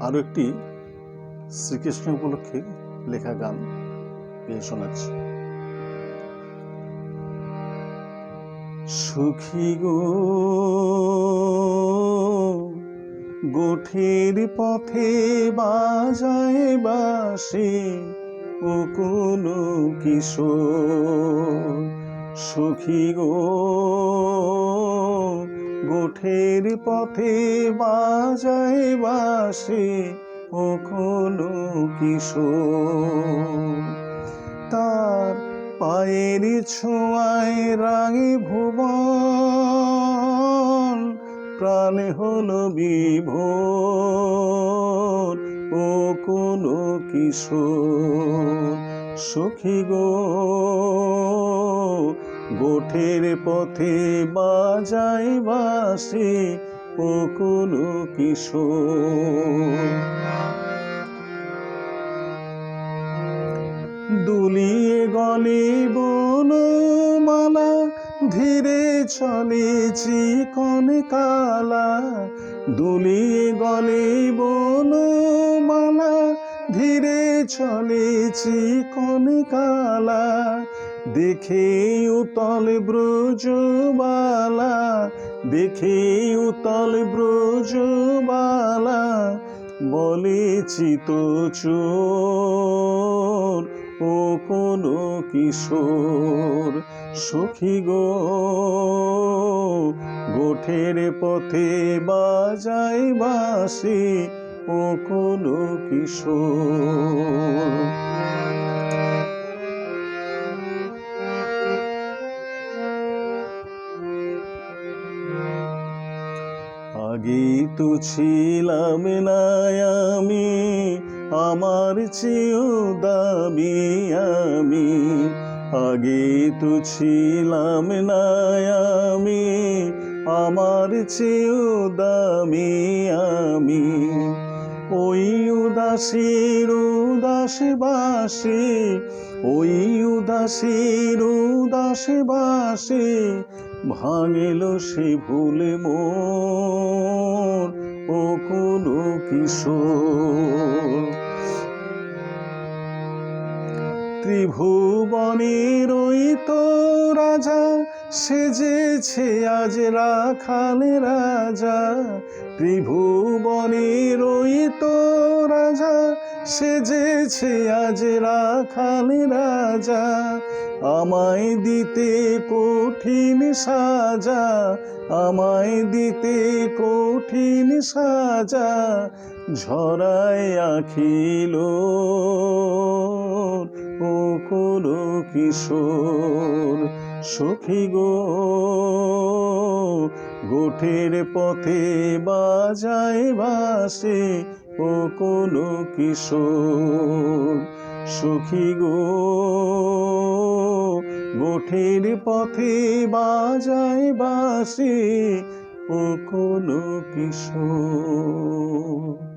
আরও একটি শ্রীকৃষ্ণ উপলক্ষে লেখা গান গেয়ে শোনাচ্ছি। সুখী গো গোঠের পথে বাজায় বাঁশি ও কোনো কিশোর। সুখী গো গোঠের পথে বাজায় বাঁশি ও কোনো কিশোর। তার পায়ের ছোঁয়ায় রাঙে ভুবন, প্রাণ হলো বিভোর ও কোনো কিশোর। সখী গো গোঠের পথে বাজায় বাঁশি ও কোনো কিশোর। দুলিয়ে গলে বনমালা, ধীরে চলে চিকন কালা। দুলিয়ে গলে বনমালা, ধীরে চলে চিকন কালা। দেখে উতল ব্রজবালা, দেখে উতল ব্রজবালা, বলে চিতচোর ও কোনো কিশোর। সখী গো গোঠের পথে বাজায় বাঁশি ও কোনো কিশোর। আগে তো ছিলাম না আমি, আমার চেয়েও দামি আমি। আগে তো ছিলাম না আমি, আমার চেয়েও দামি আমি। ওই উদাসীর উদাস বাসে, ওই উদাসীর উদাস বাসে, ভাঙিল সে ভুলে মোর ও কোনো কিশোর। ত্রিভুবনের ওই তো রাজা, সেজেছে আজ রাখাল রাজা। ত্রিভুবনের ওই তো রাজা, সেজেছে আজ রাখাল রাজা। আমায় দিতে কঠিন সাজা, আমায় দিতে কঠিন সাজা, ঝরায় আখিল ও কোনো কিশোর। সখী গো গোঠের পথে বাজায় বাঁশি ও কোনো কিশোর। সখী গো গোঠের পথে বাজায় বাঁশি ও কোনো কিশোর।